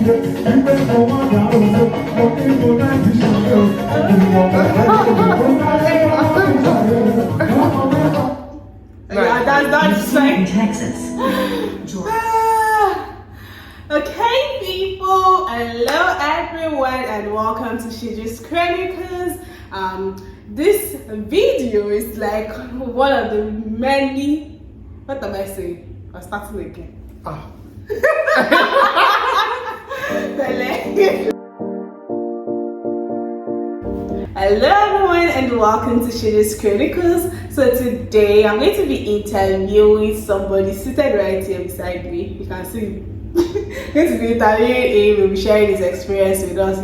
Yeah, that's in Texas. Okay, people, hello everyone, and welcome to Shiju's Chronicles. This video is like one of the many. What am I saying? I'm starting again. Hello everyone and welcome to Shiju's Chronicles. So today I'm going to be interviewing somebody seated right here beside me. You can see him. Going to be interviewing him. We'll be sharing his experience with us,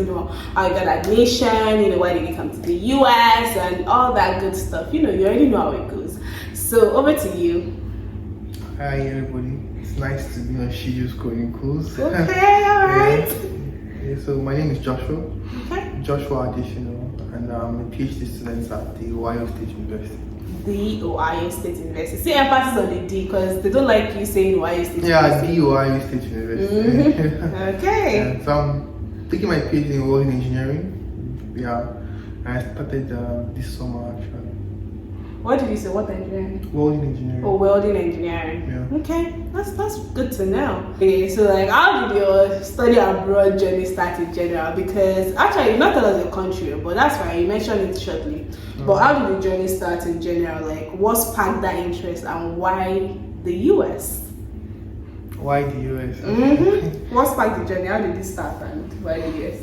how he got admission, why did he come to the US and all that good stuff. You already know how it goes. So over to you. Hi everybody, it's nice to be on Shiju's Chronicles. Okay, alright. Yeah, so my name is Joshua. Okay. Joshua Additional, and I'm a PhD student at the Ohio State University. The Ohio State University. See emphasis on the D because they don't like you saying Ohio State University. Yeah, the Ohio State University. Okay. Yeah, so I'm taking my PhD in welding engineering. Yeah, I started this summer actually. What did you say? What engineering? Welding engineering. Oh, welding engineering. Yeah. Okay, that's good to know. Okay, so how did your study abroad journey start in general? Because actually, you not tell us your country, but that's fine. You mentioned it shortly. But how did the journey start in general? Like, what sparked that interest and why the US? Why the US? What sparked the journey? How did it start and why the US?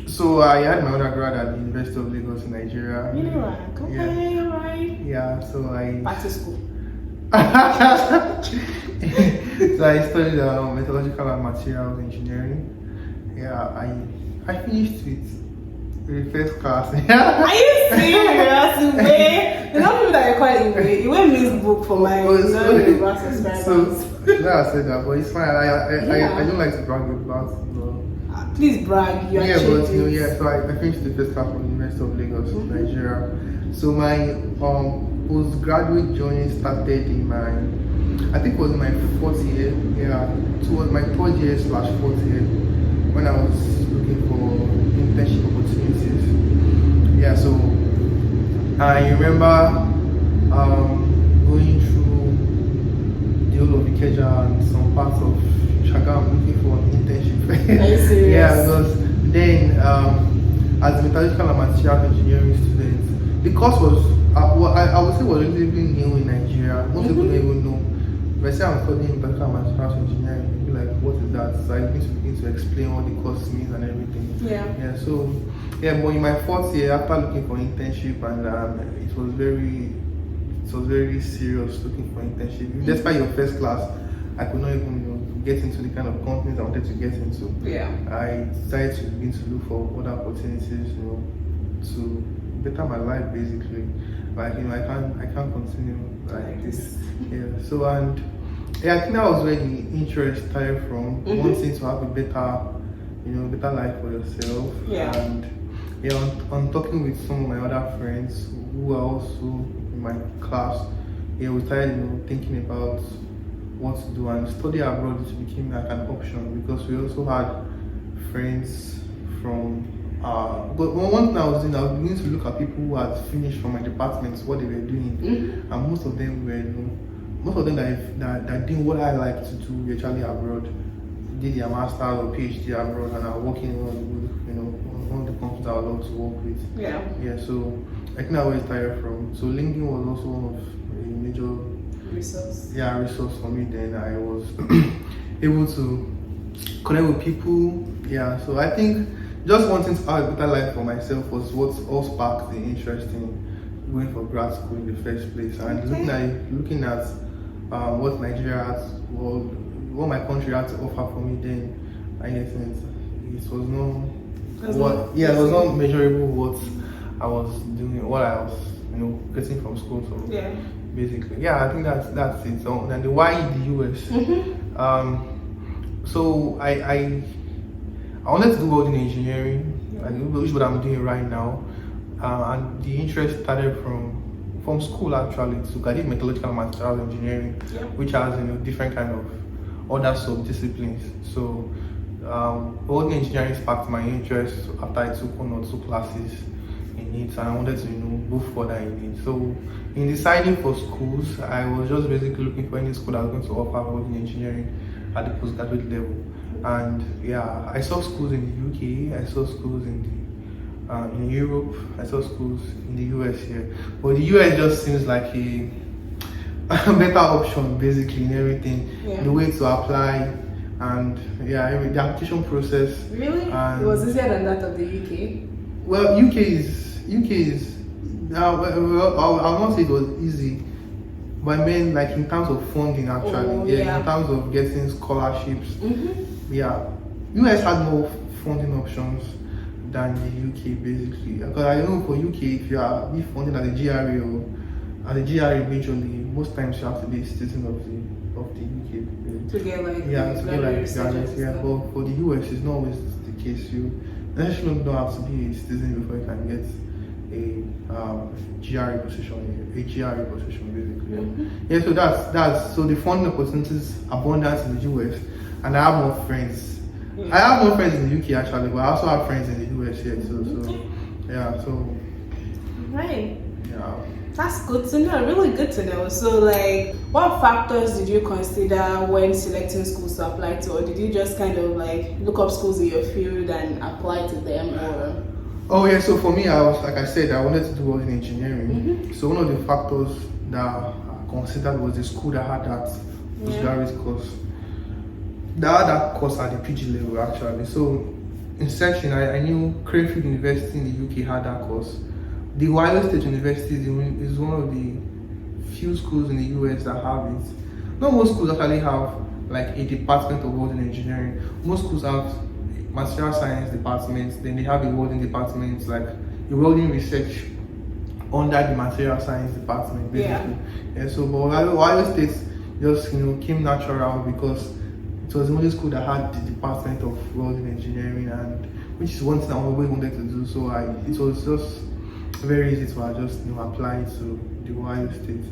So I had my undergrad at the University of Lagos in Nigeria. Okay, alright. Yeah, so Back to school. So I studied metallurgical and materials engineering. Yeah, I finished with the first class. Are you serious? The not people that you call it means book for my subscribers. So I said that, but it's fine. I don't like to brag about it. Please brag. So I finished the first class from the University of Lagos, Nigeria. So my postgraduate journey started in I think it was my fourth year. Yeah, towards my third year / fourth year when I was looking for internship opportunities. Yeah, so I remember going through the whole of Ikeja and some parts of Shagam looking for an internship. Are you serious? Yeah, because then as a metallurgical and materials engineering student, the course was I would say was relatively new in Nigeria. Most people don't even know. If I say I'm studying metallurgical and materials engineering, you'll be like, what is that? So I need to begin to explain what the course means and everything. Yeah. Yeah. So but in my fourth year, after looking for internship, and it was very serious looking for internship. Despite your first class, I could not even get into the kind of companies I wanted to get into. Yeah. I decided to begin to look for other opportunities, to better my life basically. Like I can't continue like this. Yeah. So I think that was where the interest started from, wanting to have a better life for yourself. Yeah. And on talking with some of my other friends who are also in my class, we started thinking about what to do, and study abroad became like an option because we also had friends from but one thing I was beginning to look at people who had finished from my departments, what they were doing, and most of them that did what I like to do actually abroad, did their master's or PhD abroad, and are working on one of the companies I would love to work with. Yeah. Yeah, so I think that's where it started from. So LinkedIn was also one of the major resource for me. Then I was able to connect with people. Yeah, so I think just wanting to have a better life for myself was what all sparked the interest in going for grad school in the first place, and looking at what Nigeria had, what my country had to offer for me. Then I guess it was not measurable what I was doing, what I was getting from school. So yeah. Basically, I think that's it. So, and the why the US. So I wanted to do welding engineering, which is what I'm doing right now. And the interest started from school actually. So I did metallurgical and materials engineering, which has different kind of other sub disciplines. So welding engineering sparked my interest after I took 1 or 2 classes in it, and I wanted to go further in it. So in deciding for schools, I was just basically looking for any school that was going to offer welding engineering at the postgraduate level. And yeah, I saw schools in the UK, I saw schools in Europe, I saw schools in the US here. But the US just seems like a better option basically in everything. Yeah. The way to apply, and yeah, the application process. Really? It was easier than that of the UK? Well, UK is I'll not say it was easy, but I mean like in terms of funding actually. Oh, yeah, in terms of getting scholarships. Mm-hmm. Yeah, US had more funding options than the UK basically. Because I know for UK, if you are funded as a GRA or as a GRA majorly, most times you have to be a citizen of the UK. To get like graduate. Yeah, but for the US, it's not always the case. You necessarily don't have to be a citizen before you can get a GRA position basically. Mm-hmm. Yeah, so that's so the funding opportunities abundant in the US, and I have more friends. Yeah. I have more friends in the UK actually, but I also have friends in the US here. So Right. yeah. That's good to know, really good to know. So like, what factors did you consider when selecting schools to apply to, or did you just kind of like look up schools in your field and apply to them, or? Oh yeah, so for me, I wanted to do welding engineering. Mm-hmm. So one of the factors that I considered was the school that had that postgraduate course. That had that course at the PG level actually. So in section, I knew Crayfield University in the UK had that course. The Ohio State University is one of the few schools in the US that have it. Not most schools actually have like a department of welding engineering. Most schools have material science departments, then they have a welding department, like a welding research under the material science department basically. Yeah, so but Ohio State just came natural because it was the only school that had the department of welding engineering, and which is one thing I always wanted to do. So it was just very easy to just apply to the Ohio State.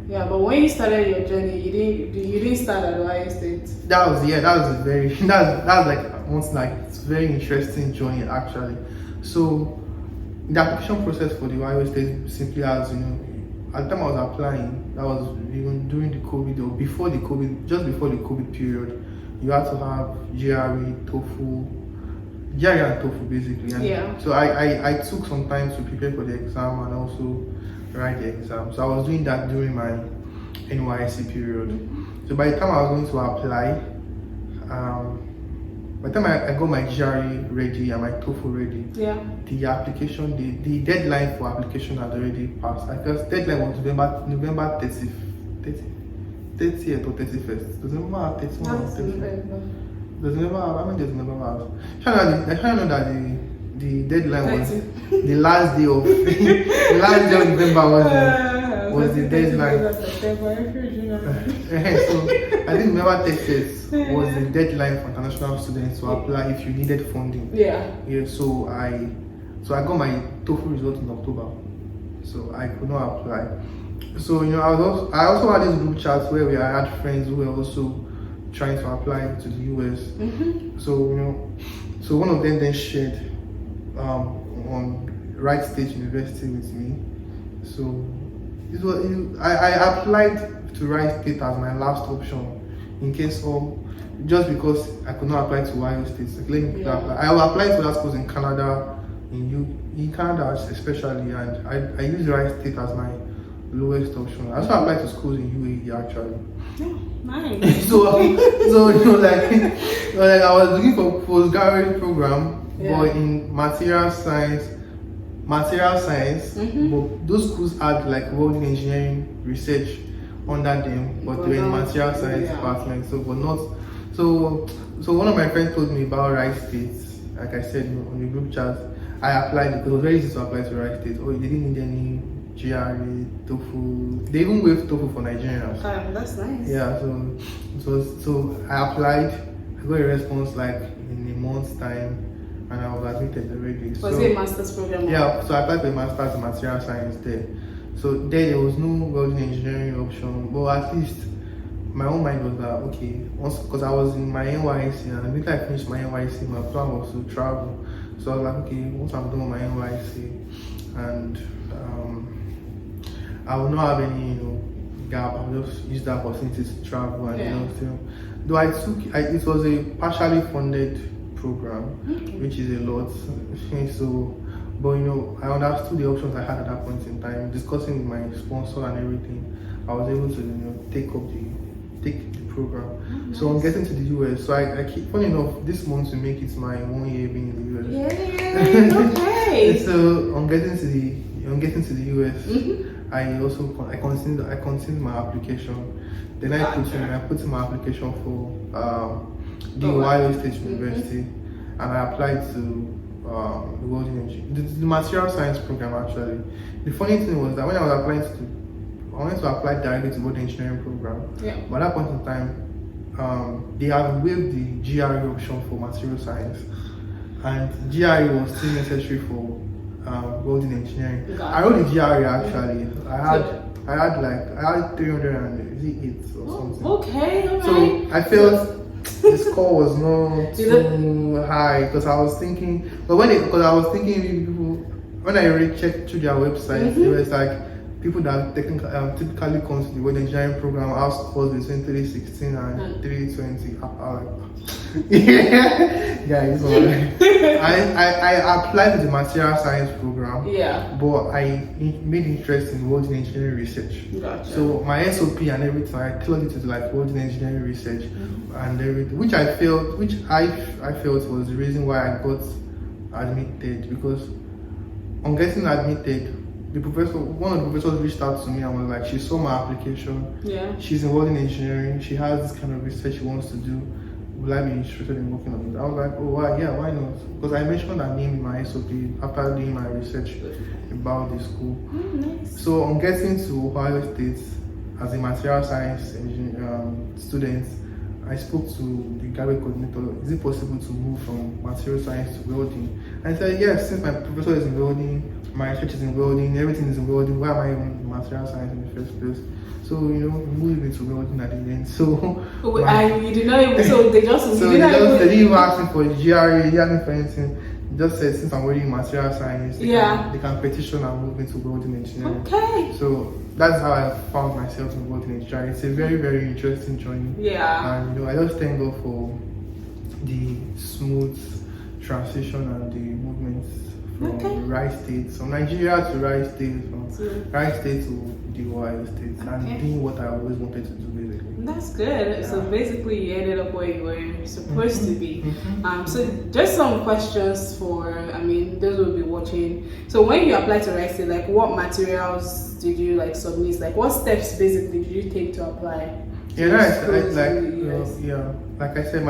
Yeah, but when you started your journey, you didn't start at Ohio State. That's like once like it's a very interesting journey actually. So the application process for the Ohio State simply as at the time I was applying, that was even during the COVID or before the COVID, just before the COVID period, you had to have GRE, TOEFL basically. And so I took some time to prepare for the exam and also write the exam. So I was doing that during my NYSC period. So by the time I was going to apply, by the time I got my GRE ready and my TOEFL ready, the application, the deadline for application had already passed. I guess deadline was November 30th or 31st. Does November have 31 or 30th? Does November have, how many days November have? I trying to know that the deadline was the last day of the last day of November was the deadline. So I think November 30th was the deadline for international students to apply if you needed funding. So I got my TOEFL result in October, so I could not apply. So I also had this group chat where we had friends who were also trying to apply to the US. So one of them then shared on Wright State University with me. So I applied to Wright State as my last option in case of, just because I could not apply to Ohio State. So I will apply to that schools in Canada, in Canada especially, and I use Wright State as my lowest option. I also applied to schools in UAE actually. Nice. so like I was looking for postgraduate program, but in material science. But those schools had like welding engineering research under them, but they were in material science department. So one of my friends told me about Wright State. Like I said on the group chat, I applied because it was very easy to apply to Wright State. They didn't need any GRE, TOEFL. They even waived TOEFL for Nigerians. That's nice. Yeah, so I applied. I got a response like in a month's time, and I was admitted already. Was it a master's program? Yeah, so I applied for a master's in material science there. So there was no welding engineering option, but at least my own mind was that okay, once because I was in my NYC and immediately I finished my NYC, my plan was to travel. So I was like, okay, once I'm done with my NYC, and I will not have any gap. I'll just use that opportunity to travel and still. Though it was a partially funded program, which is a lot. So, but I understood the options I had at that point in time. Discussing with my sponsor and everything, I was able to take the program. Nice. So I'm getting to the US. So I keep, funny enough, this month to make it my 1 year being in the US. Yay! Okay. So I'm getting to the US. I continued my application. Then I put in my application for the Ohio State University, and I applied to the welding engineering, the material science program actually. The funny thing was that when I was applying I wanted to apply directly to welding engineering program. Yeah. But at that point in time, they had waived the GRE option for material science, and GRE was still necessary for welding engineering. I wrote the GRE actually. I had 308 or something. Okay, alright. So I felt the score was not too high because I was thinking. But when I really checked through their website, it was like people that typically come to the welding engineering program have scores between 316 and 320. Guys, I applied to the material science program, but I made interest in welding engineering research. Gotcha. So my SOP and everything, I clocked it to like welding engineering research and everything, which I felt was the reason why I got admitted, because on getting admitted, one of the professors reached out to me and was like, she saw my application. Yeah. She's in welding engineering. She has this kind of research she wants to do. Will I be interested in working on it? I was like, oh, why not? Because I mentioned her name in my SOP after doing my research about the school. Nice. So on getting to Ohio State as a material science student, I spoke to the graduate coordinator. Is it possible to move from material science to welding? And I said, yes, since my professor is in welding, my research is in welding, everything is in welding, why am I even in material science in the first place? So, moved into welding at the end. So, you did not even, so they just, they didn't even ask me for GRE, they didn't ask me for anything. They just said, since I'm already in material science, they can petition and move into welding engineering. Okay. So, that's how I found myself in welding engineering. It's a very, very interesting journey. Yeah. And, I just thank God for the smooth transition and the movements from Rice State, from Nigeria to Rice State, from Rice State to the Ohio State, and doing what I always wanted to do basically. That's good. Yeah. So basically you ended up where you were supposed to be. So just some questions for, those who will be watching. So when you applied to Rice State, like what materials did you submit? Like what steps basically did you take to apply? Like I said,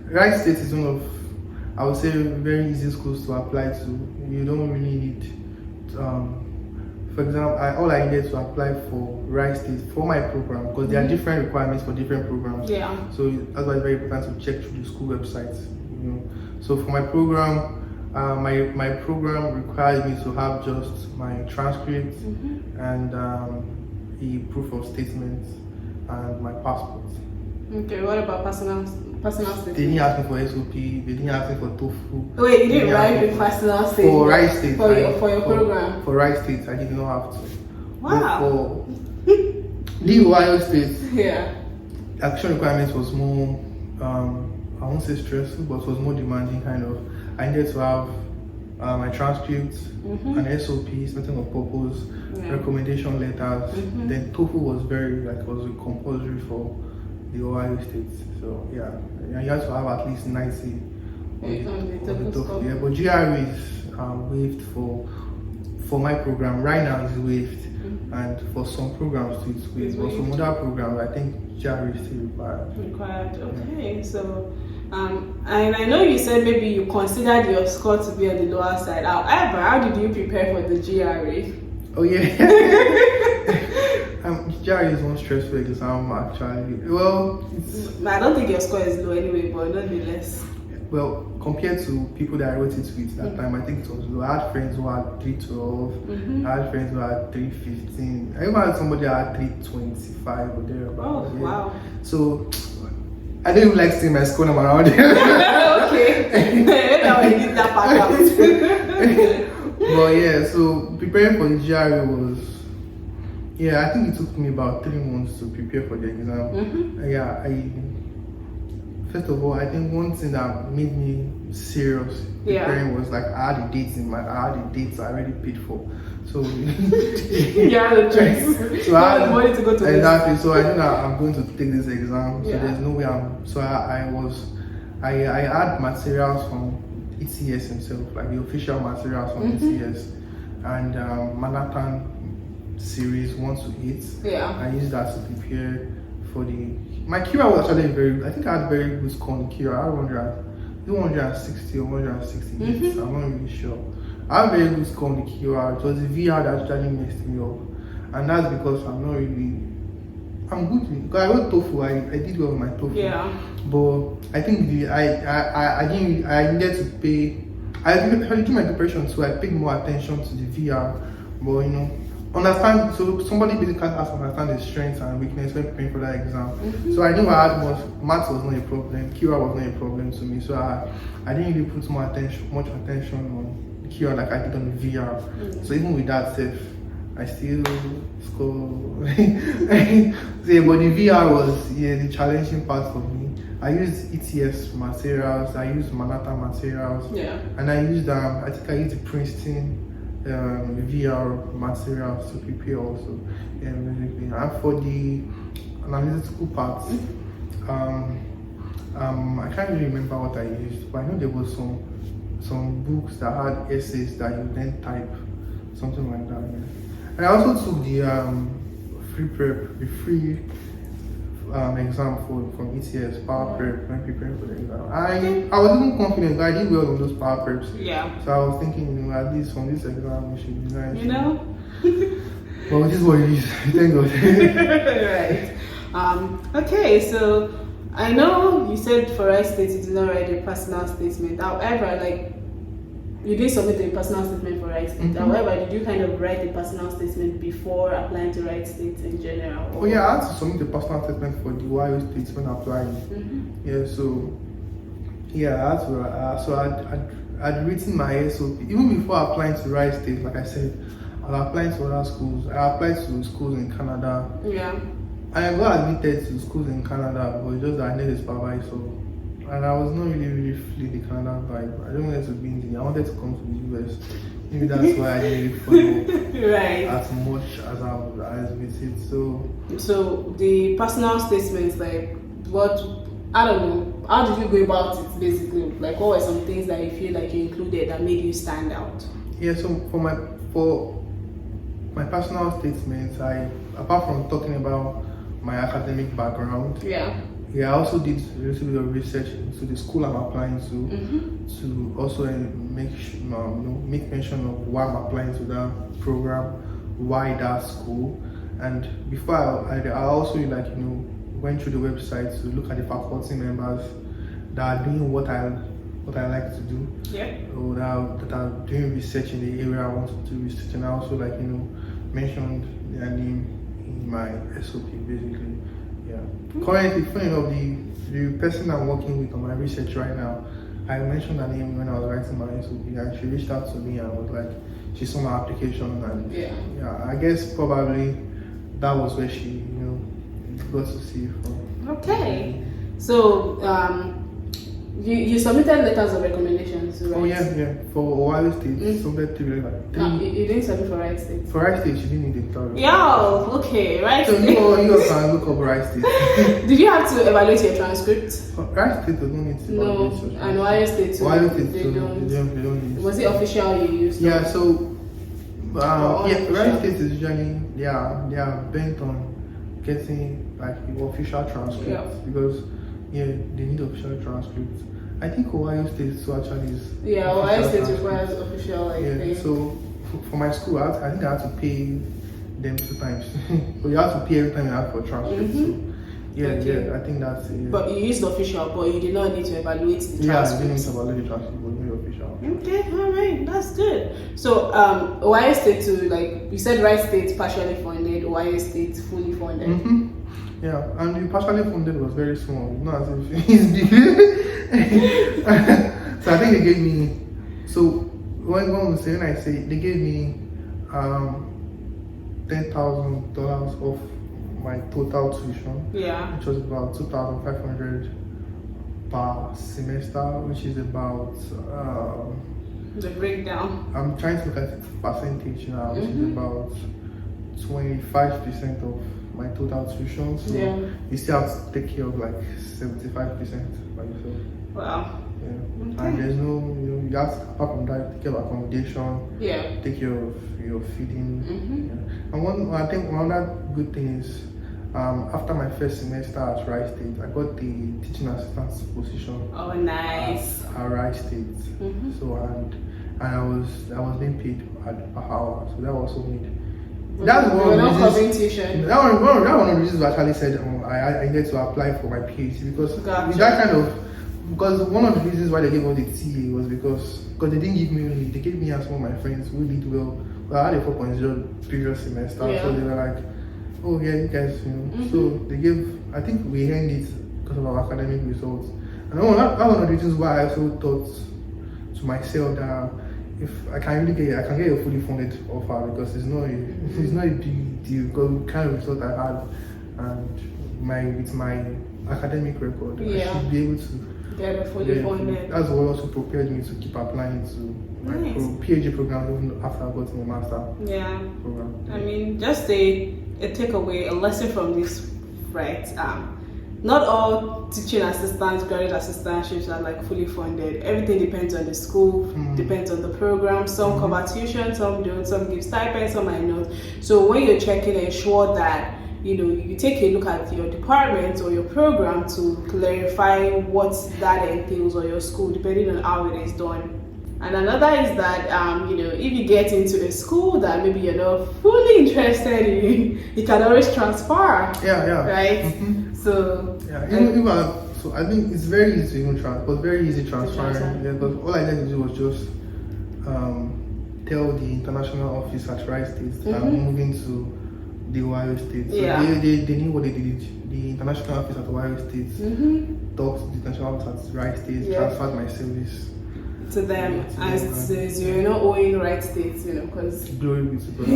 Rice State is one of, I would say, very easy schools to apply to. You don't really need, for example, all I needed to apply for Rice State for my program, because there are different requirements for different programs. Yeah. So that's why it's very important to check through the school websites. So for my program, my program requires me to have just my transcripts and a proof of statement and my passport. Okay. What about personal statement? They didn't ask me for SOP. They didn't ask me for toefl. Wait, you didn't write your personal statement for Rice State for your program? For Rice State, I did not have to. Wow. But for the Ohio State, action requirements was more. I won't say stressful, but it was more demanding. Kind of. I needed to have my transcripts, an SOP, something of purpose, recommendation letters. Then toefl was was compulsory for the Ohio State. So you have to have at least 90 on the toefl. Yeah, but GRE is waived for my program. Right now it's waived, and for some programs too it's waived. But some other programs, I think GRE is still required. Okay, so. And I know you said maybe you considered your score to be on the lower side. However, how did you prepare for the GRE? Oh yeah. GRE is one stressful exam actually. Well, I don't think your score is low anyway, but nonetheless. well, compared to people that I wrote it with that time, I think it was low. I had friends who had 312. I had friends who had 315. I even had somebody that had 325 or thereabout. Oh, wow. So I don't even like seeing my school number around there. Okay. Now I did that part out. But yeah, so preparing for the GRE was, I think it took me about 3 months to prepare for the exam. First of all, I think one thing that made me serious preparing was like I had the dates I already paid for. So the choice. So I had money to go to exactly. So I knew that I'm going to take this exam. So there's no way I had materials from ETS himself, like the official materials from ETS, and Manhattan series 1 to 8. I used that to prepare for my Kira was actually I think I had very good score in Kira. I had 160 or 168. I'm not really sure. I had very good score in the Kira. It was the VR that actually messed me up, and that's because I'm good with, because I wrote toefl. I did well with my toefl. But I think I needed to pay. I did my preparation, so I paid more attention to the VR. But understand, so somebody basically has to understand the strengths and weakness when preparing for that exam. So I knew maths was not a problem, Kira was not a problem to me. So I didn't really put much attention on Kira like I did on the VR. So even with that safe, I still score. But the VR was the challenging part for me. I used ETS materials, I used Manhattan materials, and I used I think I used the Princeton VR materials to prepare also. And for the analytical parts, I can't really remember what I used, but I know there was some books that had essays that you then type, something like that. And I also took the free exam from ETS, power prep, when preparing for the exam. I was even confident, I did well on those power preps. So I was thinking, at least from this exam, we should be nice. But this is what it is. Thank God. Right. Okay, so I know you said for state you did not write a personal statement. However, you did submit a personal statement for Wright State. However, did you kind of write a personal statement before applying to Wright State in general? I had to submit a personal statement for the Ohio State when applying. I'd written my SOP even before applying to Wright State. Like I said, I applied to other schools. I applied to schools in Canada. I got admitted to schools in Canada, but just that I needed a supervisor. And I was not really feeling the Canada vibe. I don't want to be in the. I wanted to come to the US. Maybe that's why I didn't really follow as much as I with it. So the personal statements, I don't know. How did you go about it basically? What were some things that you feel like you included that made you stand out? So for my personal statements, apart from talking about my academic background, I also did a little bit of research into the school I'm applying to also make mention of why I'm applying to that program, why that school, and before I also went through the website to look at the faculty members that are doing what I like to do, or that are doing research in the area I want to do research, and I also mentioned their name in my SOP basically. Currently, funny enough, the person I'm working with on my research right now, I mentioned her name when I was writing my SOP, and she reached out to me and was like, she saw my application, and I guess probably that was where she got to see it from. Okay, so you submitted letters of recommendations, right? For Ohio State, submitted 3 you didn't submit for Wright State? For Wright State, she didn't need a letter. Okay, Wright So State. you can look up Wright State. Did you have to evaluate your transcript? Wright State does not need to evaluate your transcript. And Ohio State too. Ohio State they too, don't. they don't need. Was it official you used? Wright State is usually they are bent on getting the official transcripts because they need official transcripts. I think Ohio State so actually is. Ohio State requires official thing. So for my school, I think I had to pay them 2 times. So you have to pay every time you have for transcript. Yeah, Okay. yeah, I think that's it. Yeah. But you used official, but you did not need to evaluate the Yeah, I transcripts. didn't evaluate the transcript, but maybe official. Okay, all right, that's good. So, Ohio State to like you said, Wright State partially funded, Ohio State fully funded. Mm-hmm. Yeah, and the partially funded was very small, not as if it's big. So I think they gave me. So when I say they gave me $10,000 off my total tuition. Yeah. Which was about 2,500 per semester, which is about. The breakdown. I'm trying to look at percentage now, which is about 25% of my total tuition. So you still have to take care of like 75% by yourself. Wow. Yeah. Okay. And there's no, you have to, apart from that, take care of accommodation. Yeah. Take care of your feeding. Yeah. And I think one other good thing is, after my first semester at Wright State, I got the teaching assistant position. Oh, nice. At Wright State. So and I was being paid per hour, so that also made. That's one of the reasons. That one of the reasons I actually said I needed to apply for my PhD because with that kind of. Because one of the reasons why they gave us the TA was because they didn't give me only, they gave me and some of my friends who did well. I had a 4.0 previous semester, so they were like, oh yeah, you guys, So they gave, I think we earned it because of our academic results. And that's one of the reasons why I also thought to myself that if I can get a fully funded offer because it's not a big deal because the kind of result I had and with my academic record, I should be able to get a fully funded. That's what also prepared me to keep applying to my PhD program even after I got my master program. I mean, just a takeaway, a lesson from this, right? Not all teaching assistants, graduate assistantships are like fully funded. Everything depends on the school, depends on the program. Some cover tuition, some don't, some give stipends, some might not. So when you're checking, ensure that you take a look at your department or your program to clarify what that entails or your school, depending on how it is done. And another is that, if you get into a school that maybe you're not fully interested in, you can always transfer. Yeah. Right? So. Yeah, so I think it's very easy to even transfer. It was very easy transferring. Yeah, because all I needed to do was just tell the international office at Wright State that I'm moving to the Ohio State. So they knew what they did. The international office at Ohio State talked to the international office at Wright State, transferred my service to them, as you're not owing Wright State, because glory be to God.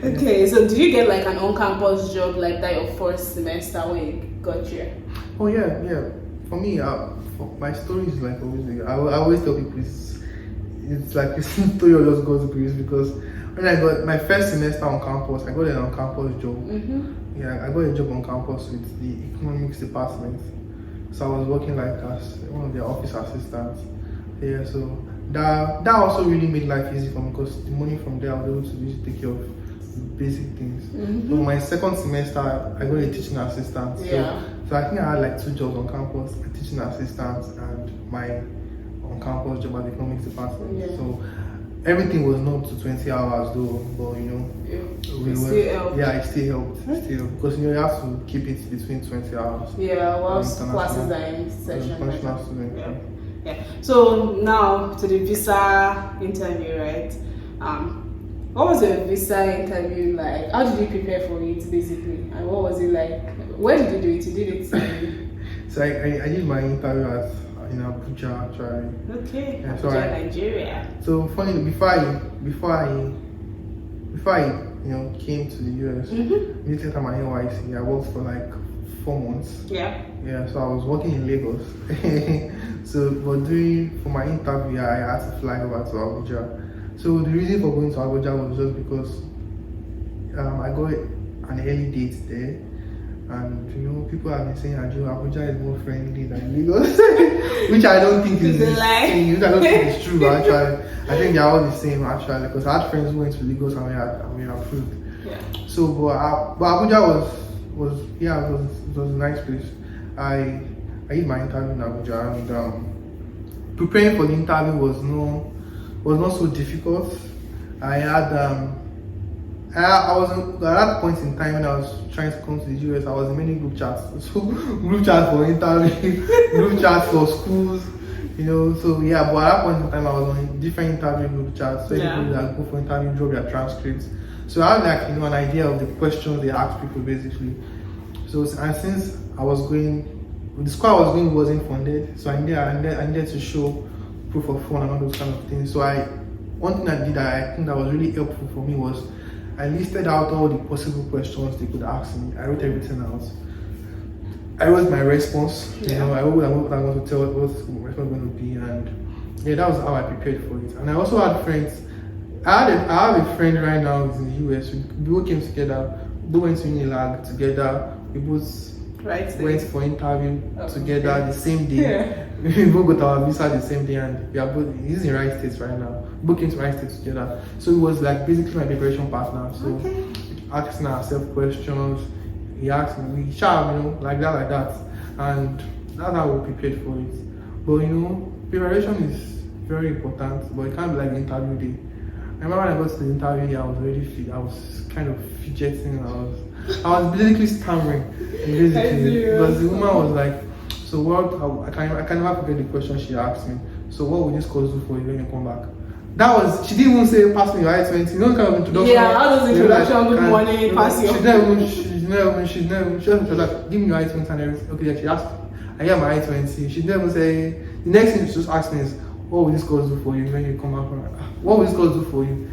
Okay, so do you get like an on-campus job like that your first semester when you got here? Oh yeah. For me, my story is like always. I always tell people it's like a story of just God's grace because when I got my first semester on campus, I got an on-campus job. Yeah, I got a job on campus with the economics department. So I was working like as one of their office assistants. Yeah, so that also really made life easy for me because the money from there I was able to use to take care of basic things. So my second semester, I got a teaching assistant. So I think I had like 2 jobs on campus: a teaching assistant and my on-campus job at the economics department. So everything was not to 20 hours though, but it still helped. Yeah, it still helped. Because you have to keep it between 20 hours. Yeah, whilst classes are in session. International student. Yeah. So now to the visa interview, right? What was your visa interview like? How did you prepare for it basically? And what was it like? Where did you do it? You did it So I did my interview in Abuja actually. Okay. Yeah, Abuja, Nigeria. So funny, before I came to the US, immediately after my NYC, I worked for like 4 months. Yeah. So I was working in Lagos. For my interview, I had to fly over to Abuja. So the reason for going to Abuja was just because I got an early date there. And people have been saying Abuja is more friendly than Lagos, which I don't think is true. I don't think it's true actually. I think they're all the same actually because I had friends who went to Lagos and we approved. Yeah. So, but Abuja was a nice place. I did my interview in Abuja and preparing for the interview was not so difficult. I had I was at that point in time when I was trying to come to the US. I was in many group chats. So group chats for interview, group chats for schools. So yeah, but at that point in time, I was on different interview group chats. So people that go for interview drop their transcripts. So I had an idea of the questions they asked people basically. So and since I was going, the school I was going wasn't funded, so I needed to show proof of fund and all those kind of things. So one thing I did that I think that was really helpful for me was I listed out all the possible questions they could ask me. I wrote everything out. I wrote my response. I wrote what I want to tell, what my response going to be, and that was how I prepared for it. And I also had friends. I have a friend right now who's in the US. We both came together. We went to Unilag together. We both went for interview together the same day. We both got our visa the same day, and we are both. He's in United States right now. We both came to United States together. So it was like basically my preparation partner. So asking ourselves questions. He asked me, we chat, like that, and that's how we prepared for it. But preparation is very important, but it can't be like the interview day. I remember when I got to the interview day, I was really I was kind of fidgeting. I was basically stammering, because the woman was like, so what? I can never forget the question she asked me. So what will this course do for you when you come back? She didn't even say pass me your I-20. Kind of introduction. Yeah, how does introduction? Good morning, pass your. She's never, she was like, give me your I-20 and everything. Okay, yeah, she asked, I got my I-20. She didn't even say, the next thing she just asked me is, what will this course do for you when you come back? What will this course do for you?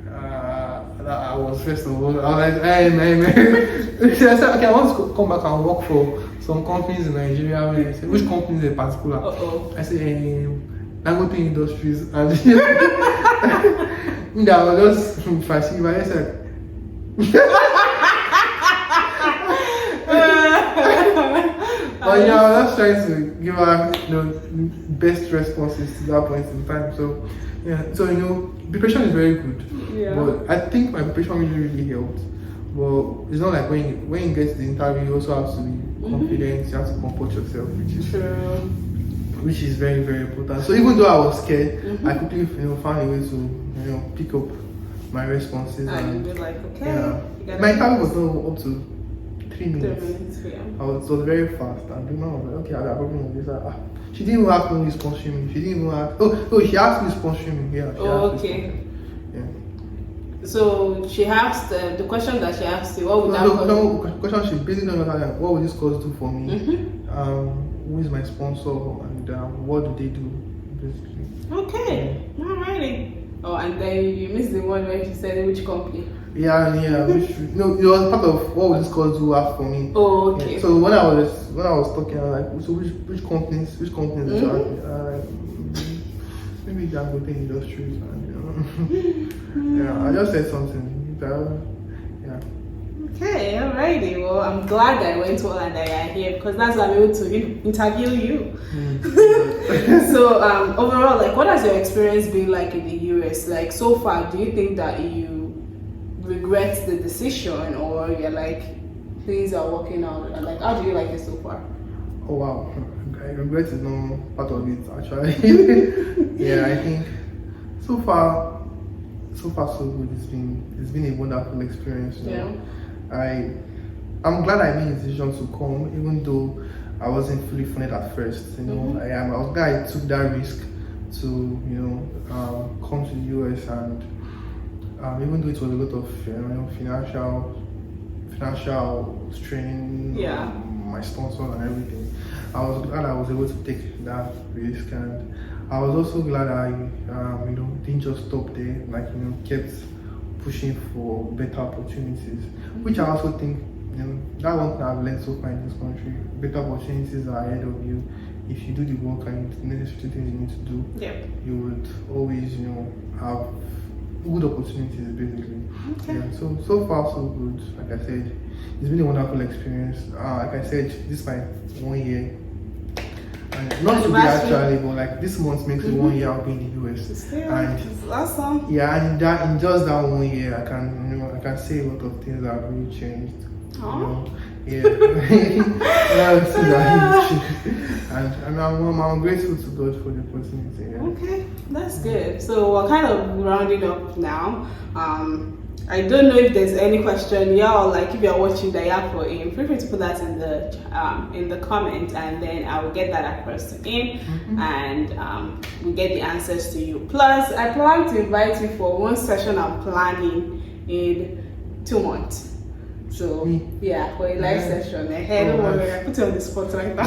I was first of all, I was like, hey man. She said, okay, I want to come back and work for some companies in Nigeria. I said, which companies in particular? I said, Dangote Industries. And I was just fascinated. I said, but I was trying to give her best responses to that point in time. So preparation is very good. Yeah. But I think my preparation really helped. But it's not like when you get to the interview, you also have to be confident. You have to comport yourself, which is very, very important. So even though I was scared, I quickly found a way to pick up my responses. And you're like, okay. Yeah. My interview was not up to 3 minutes. 3 minutes, yeah. It was very fast, and the man was like, okay, I got a problem with this. She didn't even ask me to sponsor me. She didn't even ask. She asked me to sponsor me. Yeah. Okay. Yeah. So she asked the question that she asked you. What would that question? She basically don't know what would this course do for me? Who is my sponsor, and what do they do, basically? Okay. Alrighty. Oh, and then you missed the one where she said which company. Yeah. It was part of what would this course do for me. Oh, okay. Yeah. So when I was talking, I was like, so which companies maybe Dangote Industries, yeah, I just said something. Yeah. Okay, alrighty. Well, I'm glad that I went well and that I are here, because that's why I'm able to interview you. So overall, like, what has your experience been like in the US? Like, so far, do you think that you regret the decision, or you're like, things are working out? Like, how do you like it so far? Oh wow, regret is not part of it actually. Yeah, I think so far so good. It's been a wonderful experience. I'm glad I made the decision to come, even though I wasn't fully funded at first. I was glad I took that risk to come to the US, and even though it was a lot of financial strain, my sponsor and everything, I was glad I was able to take that risk, and I was also glad I didn't just stop there, kept pushing for better opportunities, which I also think that one thing I've learned so far in this country. Better opportunities are ahead of you. If you do the work and the necessary things you need to do, you would always have good opportunities basically. So far so good. Like I said, it's been a wonderful experience. Like I said, this is my 1 year, and not today actually, but like this month makes it 1 year I'll be in the US. And it's awesome. Yeah, and in just that 1 year, I can say a lot of things that have really changed. And I'm grateful to God for the opportunity. Okay, that's good. So we're kind of rounding up now. I don't know if there's any question, or like if you're watching the app for him, feel free to put that in the comment, and then I will get that across to him, and we'll get the answers to you. Plus, I plan to invite you for one session I'm planning in 2 months. So yeah, for a live session. Don't worry, I put you on the spot right now.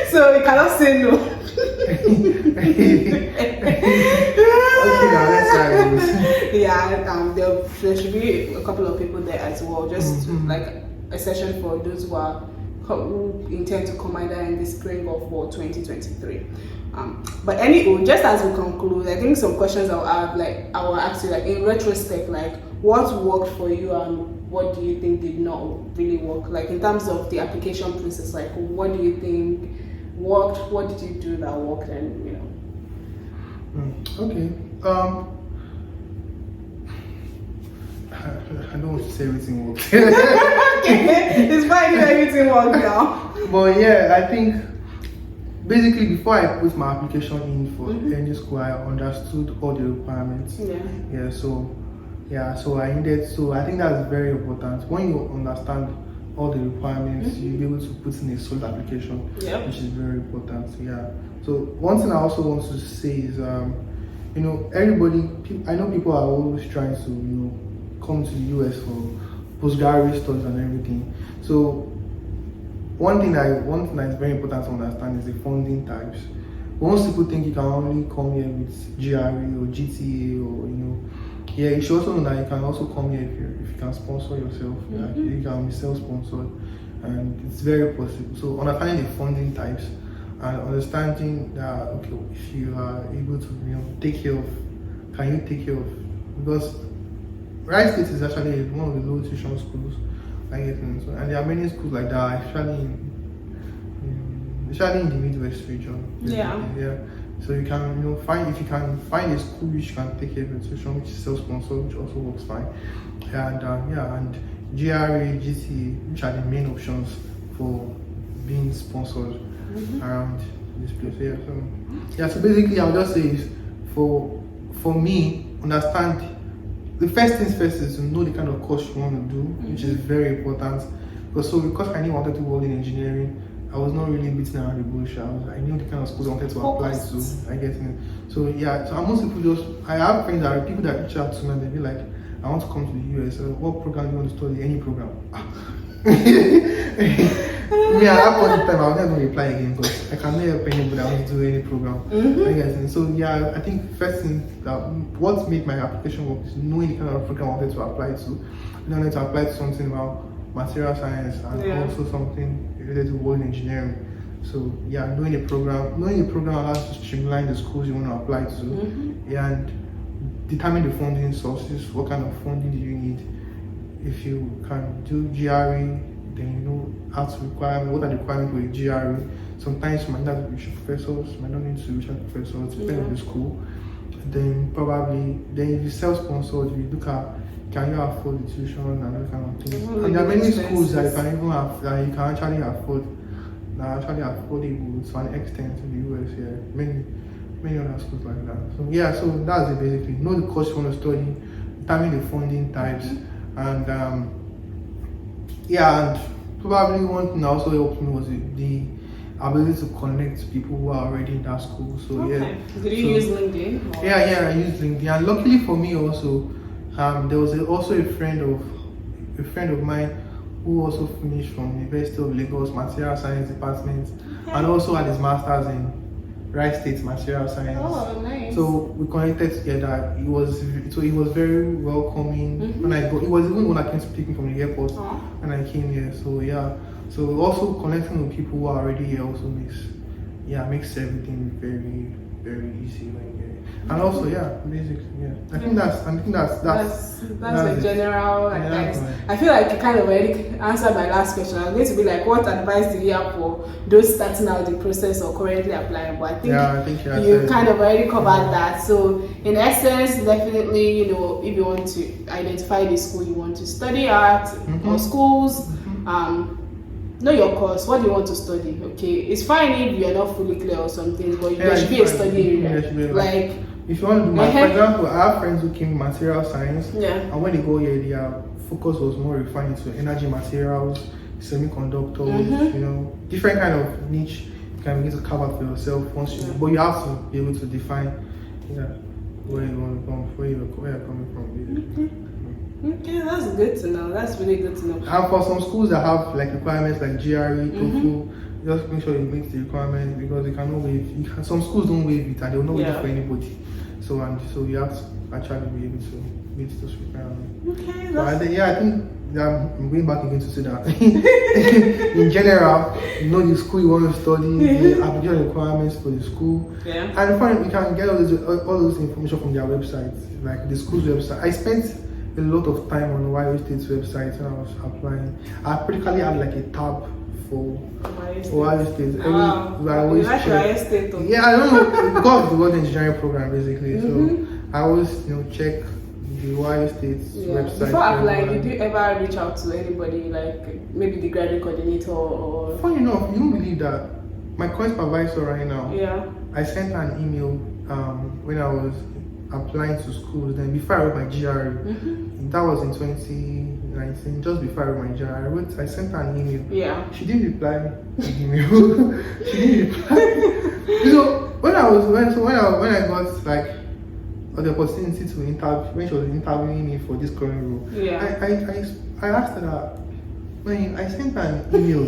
So you cannot say no. Okay, now let's try. Yeah, there should be a couple of people there as well, just like a session for those who intend to come either in the spring or for 2023. But anyway, just as we conclude, I think some questions I will ask you, like in retrospect, like what worked for you and what do you think did not really work? Like in terms of the application process, like what do you think worked? What did you do that worked? And Okay. I don't want to say everything worked. Okay, it's fine if everything worked now. But yeah, I think basically before I put my application in for any school, I understood all the requirements. So I think that's very important. When you understand all the requirements, you'll be able to put in a solid application, which is very important. So one thing I also want to say is, I know people are always trying to, come to the US for postgraduate studies and everything. So one thing that is very important to understand is the funding types. Most people think you can only come here with GRE or GTA or you should also know that you can also come here if you can sponsor yourself. You can be self-sponsored, and it's very possible. So understanding the funding types and understanding that if you are able to can you take care of, because Rice State is actually one of the low tuition schools, and there are many schools like that, especially in the Midwest region. So you can if you can find a school which can take care of your tuition, which is self-sponsored, which also works fine. And GRE, GT, which are the main options for being sponsored around this place. So basically I'll just say is for me, understand the first things first is to know the kind of course you want to do, which is very important. Because I wanted to work in engineering, I was not really beating around the bush. I knew the kind of schools I wanted to apply to. I get it. So most people I have friends that are people that reach out to me and they be like, I want to come to the US. What program do you want to study? Any program. Me at that point in time, I was not going to apply again because I cannot help anybody that wants to do any program. I get it. So I think first thing that what made my application work is knowing the kind of program I wanted to apply to. I wanted to apply to something about material science and also something related to world engineering. So knowing the program allows you to streamline the schools you want to apply to, and determine the funding sources. What kind of funding do you need? If you can do GRE, then you know how to what are the requirements for a GRE. Sometimes you might not reach professors, you might not need to reach professors, depending on the school. Then if you self-sponsored, you look at can you afford the tuition and that kind of things. And there are many schools that you can even that you can actually afford, that are actually affordable to an extent in the US here. Many other schools like that. So that's it basically. Know the course you want to study, determine the funding types, and and probably one thing that also helped me was the ability to connect to people who are already in that school. Did you use LinkedIn? Or? I used LinkedIn, and luckily for me also, there was also a friend of mine who also finished from University of Lagos Material Science Department, and also had his masters in Rice State Material Science. Oh, nice. So we connected together. He was very welcoming. It was even when I came to pick me from the airport when I came here. So also connecting with people who are already here also makes everything very, very easy when you get it. And also basically I think that's a general I feel like you kind of already answered my last question. I'm going to be like, what advice do you have for those starting out the process or currently applying? But I think you kind of already covered that. So in essence, definitely, if you want to identify the school you want to study at or schools, know your course. What do you want to study? Okay, it's fine if you're not fully clear or something, but there should be a study area. Like If you want to do math, for example, I have friends who came material science, Yeah. and when they go here, their focus was more refined to energy materials, semiconductors, you know, different kind of niche you can begin to carve out for yourself once you. But you have to be able to define, where you want to come, where you're coming from. Okay, that's good to know. That's really good to know. And for some schools that have like requirements like GRE, TOEFL, just make sure you meet the requirements because you cannot waive. Some schools don't waive it and they will not waive it for anybody. So you have to actually be able to meet those requirements. Okay. So I think I'm going back again to say that in general, you know the school you want to study, the application requirements for the school. Yeah. And finally, you can get all those information from their website, like the school's website. I spent a lot of time on Ohio State's website when I was applying. I practically had like a tab for Ohio State. I always check. Ohio State. Yeah, I don't know because of the world engineering program basically. So I always check the Ohio State's website. Before applying, did you ever reach out to anybody, like maybe the graduate coordinator or? Funny enough, you won't believe that my course supervisor right now. Yeah. I sent her an email when I was applying to schools. Then before I wrote my GRE, that was in 2019. Just before I wrote my GRE, I sent her an email. Yeah. She didn't reply the email. She didn't reply. So when I got like the opportunity to interview, when she was interviewing me for this current role, I asked her that when I sent her an email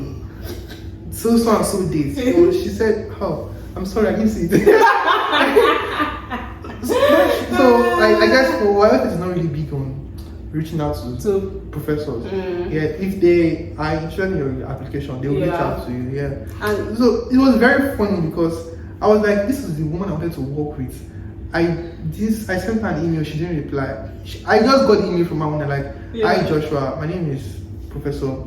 so and so date. So she said, "Oh, I'm sorry, I didn't see it." So I guess for Wyatt is not really big on reaching out to professors. Yeah, if they are interested in your application, they will reach out to you. Yeah. And so it was very funny because I was like, this is the woman I wanted to work with. I sent her an email, she didn't reply. I just got the email from her and like, hi Joshua, my name is Professor.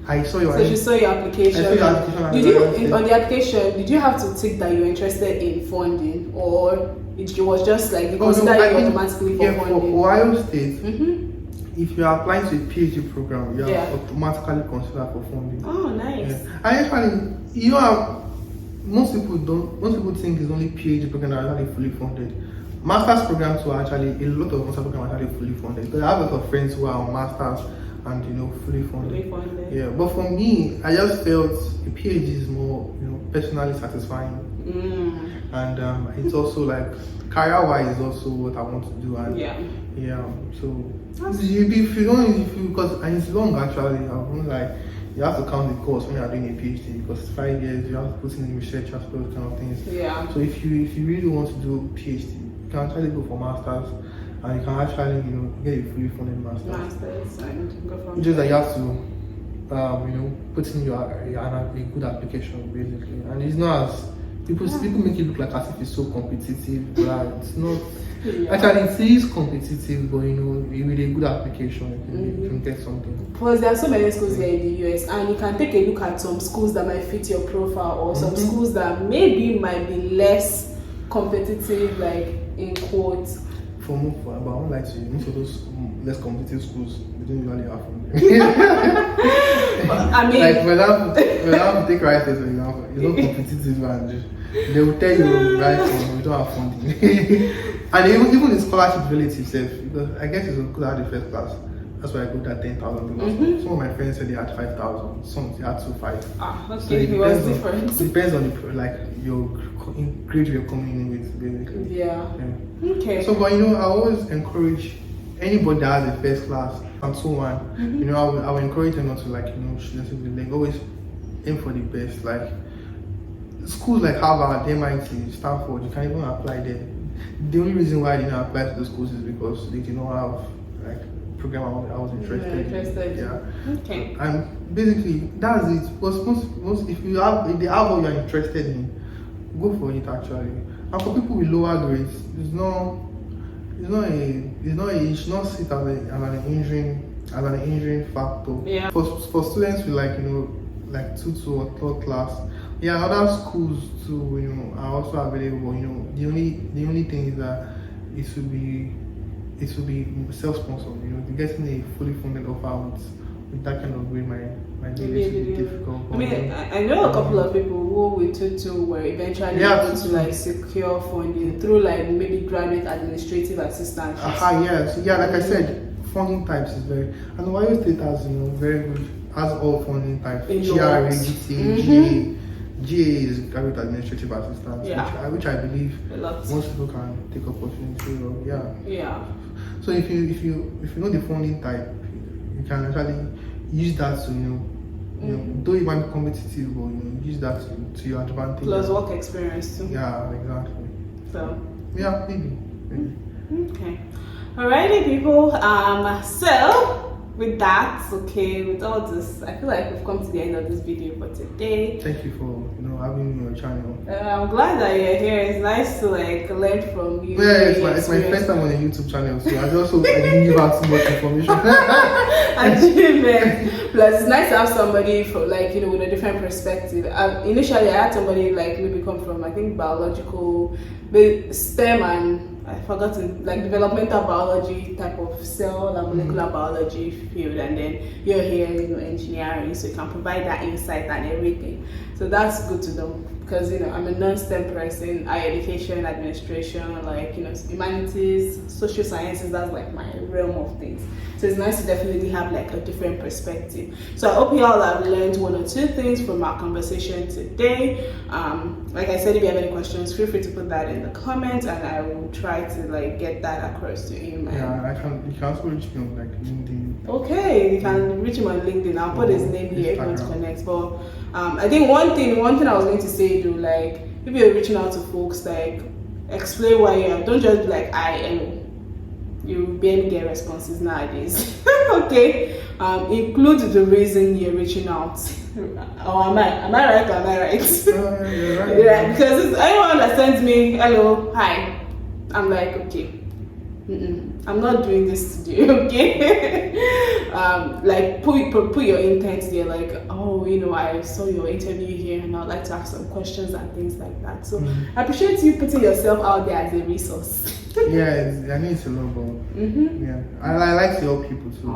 I saw your. So she saw your application. I saw your application. Did you on the application? Did you have to tick that you're interested in funding, or it was just like you consider you automatically for funding? For Ohio State, if you are applying to a PhD program, you are automatically considered for funding. Oh, nice. Yeah. I actually, most people think it's only PhD programs that are actually fully funded. Master's programs were actually a lot of master's programs are actually fully funded. Because I have a lot of friends who are on masters and fully funded. Yeah, but for me, I just felt a PhD is more personally satisfying, and it's also like career-wise is also what I want to do. And so if you because it's long actually. I'm like you have to count the course when you are doing a PhD because it's 5 years. You have to put in research as well, those kind of things. Yeah. So if you really want to do PhD, you can actually go for masters. And you can actually, get a fully funded master's. And go from just that you have to, put in a good application basically. And it's not as people make it look like as if it's so competitive, but it's not. Actually, it is competitive, but with a good application, you can get something. Because there are so many schools here in the US, and you can take a look at some schools that might fit your profile, or some schools that maybe might be less competitive, like in quotes. But I won't lie to you, most of those less competitive schools, they don't usually have funding. I mean, like when I take right for example, it's not competitive and they will tell you right from we don't have funding. And even the scholarship relative self, because I guess it's good at the first class. That's why I got that 10,000 because some of my friends said they had 5,000, some they had 2,500. Okay, so it was different. It depends on your grade you're coming in with, basically. Yeah. Okay. So, but I always encourage anybody that has a first class and so on. I will encourage them not to shoot themselves in the leg. Always aim for the best. Like schools like Harvard, MIT, Stanford, you can even apply there. The only reason why I didn't apply to those schools is because they did not have program I was interested in. Yeah. Okay. And basically that's it. Because most if they have what you're interested in, go for it actually. And for people with lower grades, it should not sit as an hindering factor. Yeah. For students with like 2 or 3rd class, other schools too, are also available. The only thing is that it should be self-sponsored. Getting a fully funded offer with that kind of way might be a little bit difficult. I mean, I know a couple of people who with with tutu were eventually Yeah, able to like secure funding through like maybe graduate administrative assistance. Yeah. So yeah, like I said, funding types is very, and Ohio State has, very good, has all funding types. GRA, GTA, GA is graduate administrative assistance, which I believe most people can take opportunity of. Yeah. So if you know the funding type, you can actually use that to though it might be competitive, but use that to your advantage. Plus work experience too. Yeah, exactly. So yeah, maybe. Okay. Alrighty, people. So with that, with all this, I feel like we've come to the end of this video for today. Thank you for having me on your channel. I'm glad that you're here. It's nice to like learn from you. Yeah, it's my first time on a YouTube channel, so I just hope I didn't give out too much information. Achievement. Plus, it's nice to have somebody from with a different perspective. Initially, I had somebody maybe come from biological, STEM and I've forgotten, developmental biology type of cell and molecular biology field, and then you're here, engineering, so you can provide that insight and everything. So that's good to know, because I'm a non-STEM person, higher education, administration, humanities, social sciences, that's my realm of things. So it's nice to definitely have a different perspective. So I hope you all have learned one or two things from our conversation today. Like I said, if you have any questions, feel free to put that in the comments, and I will try to get that across to him. Yeah, you can also reach me on LinkedIn. Okay, you can reach him on LinkedIn. I'll put his name here if you want to connect. But I think one thing I was going to say though, if you're reaching out to folks, explain why you are. Don't just be like I am. You barely get responses nowadays. Okay, include the reason you're reaching out. Or am I right or am I right? You're right. Yeah, because anyone that sends me hello, hi, I'm like, okay, I'm not doing this today, okay? Put your intent there, I saw your interview here and I'd like to ask some questions and things like that. So I appreciate you putting yourself out there as a resource. Yeah, I need to know, yeah, I like to help people too.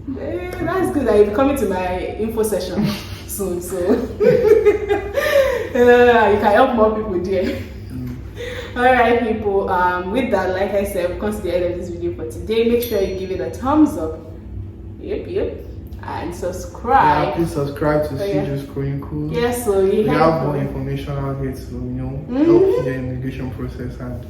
That's good that you're coming to my info session soon, so you can help more people there. Alright, people, with that, like I said, we've come to the end of this video for today. Make sure you give it a thumbs up. Yep. And subscribe. Yeah, please subscribe to Shijus Chronicles. Yes, so we have more information out here to help the immigration process, and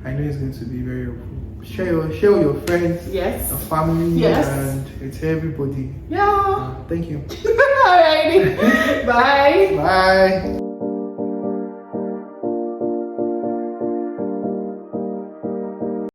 I know it's going to be very helpful. Share with your friends, your family, and it's everybody. Yeah. Thank you. Alrighty. Bye. Bye.